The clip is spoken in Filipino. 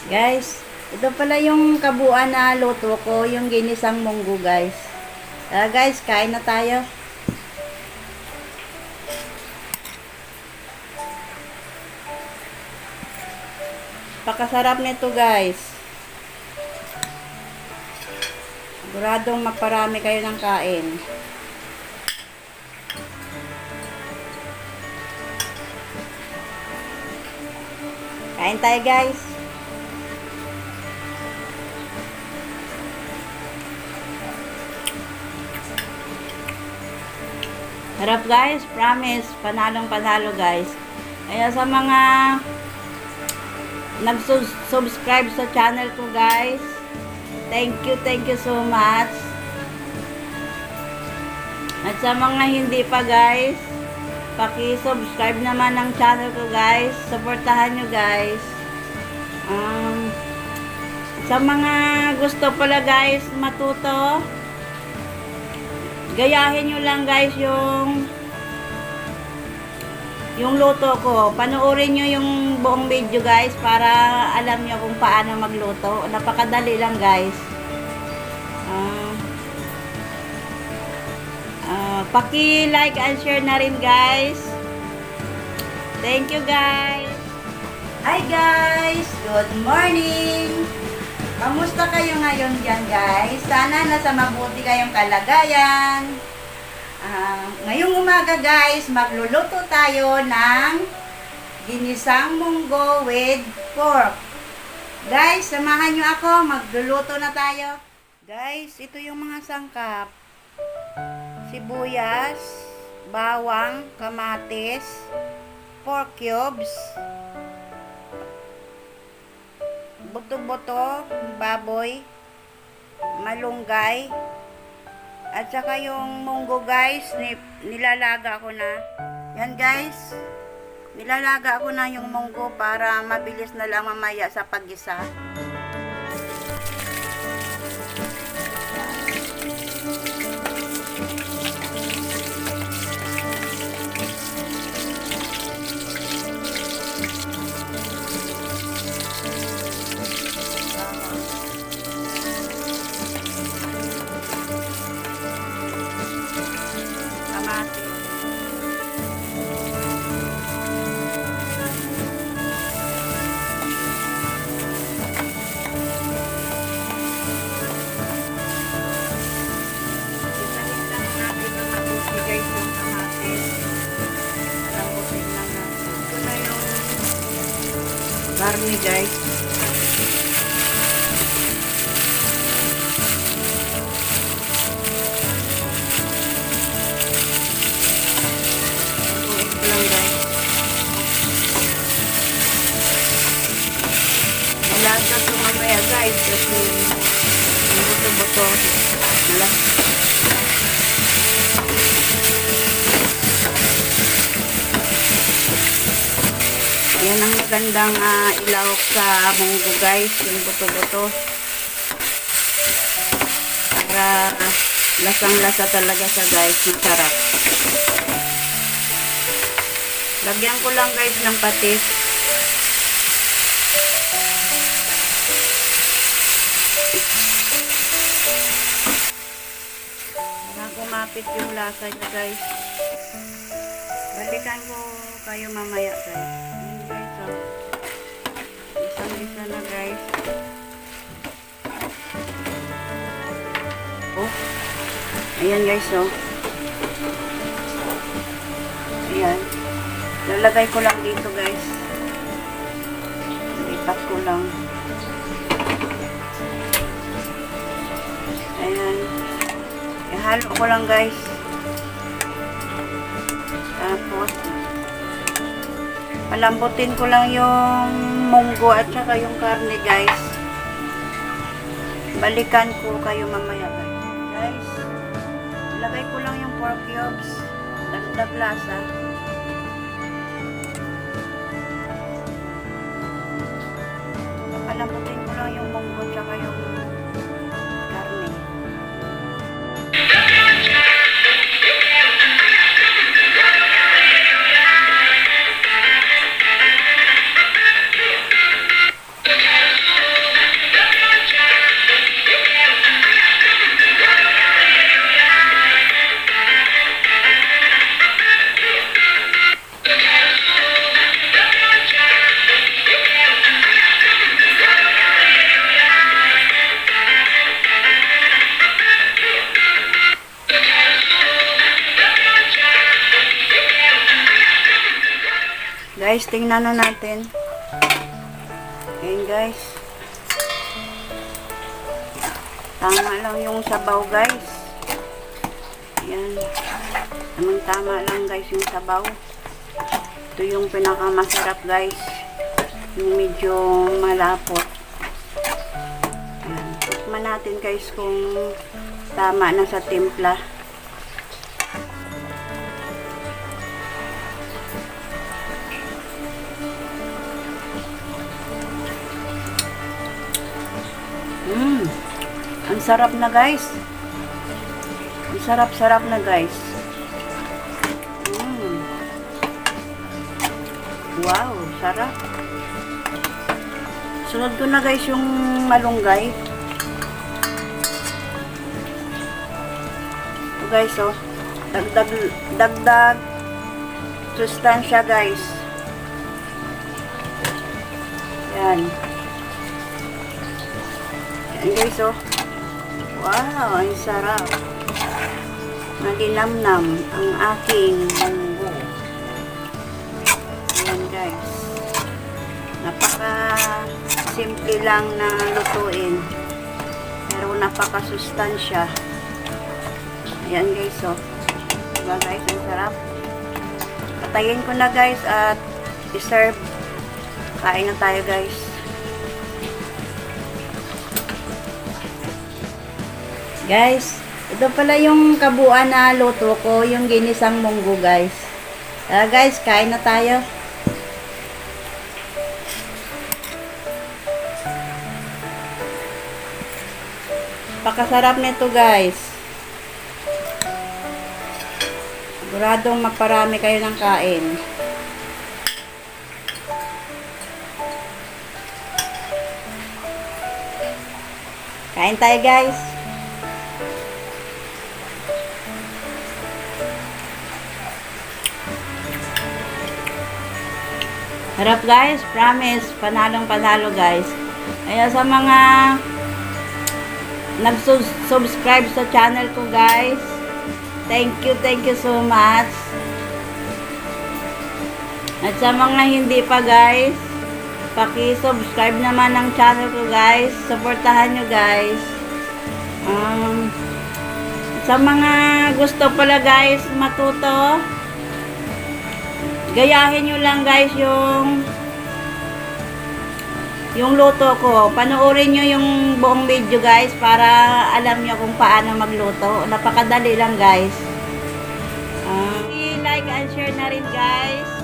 Guys, ito pala yung kabuuan na luto ko, yung ginisang munggo guys. Guys, kain na tayo. Pakasarap nito guys. Siguradong magparami kayo ng kain. Kain tayo guys. Harap guys, promise, panalong panalo guys. Kaya sa mga nag-subscribe sa channel ko guys, thank you so much. At sa mga hindi pa guys, paki-subscribe naman ng channel ko guys. Suportahan nyo guys. Sa mga gusto pala guys matuto, gayahin nyo lang guys yung luto ko. Panoorin nyo yung buong video guys para alam nyo kung paano magluto. Napakadali lang guys. Paki-like and share na rin guys. Thank you guys. Hi guys, good morning. Kamusta kayo ngayon dyan guys? Sana nasa mabuti kayong kalagayan. Ngayong umaga guys, magluluto tayo ng ginisang munggo with pork. Guys, samahan nyo ako, magluluto na tayo. Guys, ito yung mga sangkap. Sibuyas, bawang, kamatis, pork cubes, buto-buto, baboy, malunggay, at saka yung munggo guys, nilalaga ko na. Yan guys, nilalaga ko na yung munggo para mabilis na lang mamaya sa paggisa. Karne guys. Ito lang guys. Malasa ito mamaya guys kasi yung buto-buto malasa. Yan ang magandang ilawak sa munggo guys, yung buto-buto. Para lasang-lasa talaga siya guys, masarap. Lagyan ko lang guys ng patis. Para kumapit yung lasa niya guys. Balikan ko kayo mamaya guys. Isang-isa na guys. Oh. Ayan guys oh. Ayan. Lalagay ko lang dito guys. Lipat ko lang. Ayan. Ihalo ko lang guys. Tapos palambutin ko lang yung munggo at saka yung karne guys. Balikan ko kayo mamaya guys. Ilagay ko lang yung pork cubes. Dagdag lasa. Palambutin ko lang yung munggo at saka yung karne. Guys, tingnan na natin. Ayan guys. Tama lang yung sabaw guys. Ayan. Tama lang guys yung sabaw. Ito yung pinakamasarap guys. Yung medyo malapot. Ayan. Tikman natin guys kung tama na sa timpla. Ang sarap na guys. Ang sarap-sarap na guys. Wow, sarap. Sunod ko na guys yung malunggay. Ito guys oh. Dagdag sustansya guys. Yan. Yan guys oh. Wow, ang sarap. Malinamnam ang aking munggo. Ayan guys. Napaka simple lang na lutuin. Pero napaka sustansya. Ayan guys oh. Diba guys, ang sarap. Patayin ko na guys at i-serve. Kain na tayo guys. Guys, ito pala yung kabuuan na luto ko, yung ginisang munggo guys. Guys, kain na tayo. Pakasarap nito guys. Siguradong maparami kayo ng kain. Kain tayo guys. Harap guys, promise, panalong panalo guys. Kaya sa mga nag-subscribe sa channel ko guys, thank you so much. At sa mga hindi pa guys, paki-subscribe naman ng channel ko guys, supportahan nyo guys. Sa mga gusto pala guys matuto, gayahin nyo lang guys yung luto ko. Panoorin nyo yung buong video guys para alam nyo kung paano magluto. Napakadali lang guys. I-like and share na rin guys.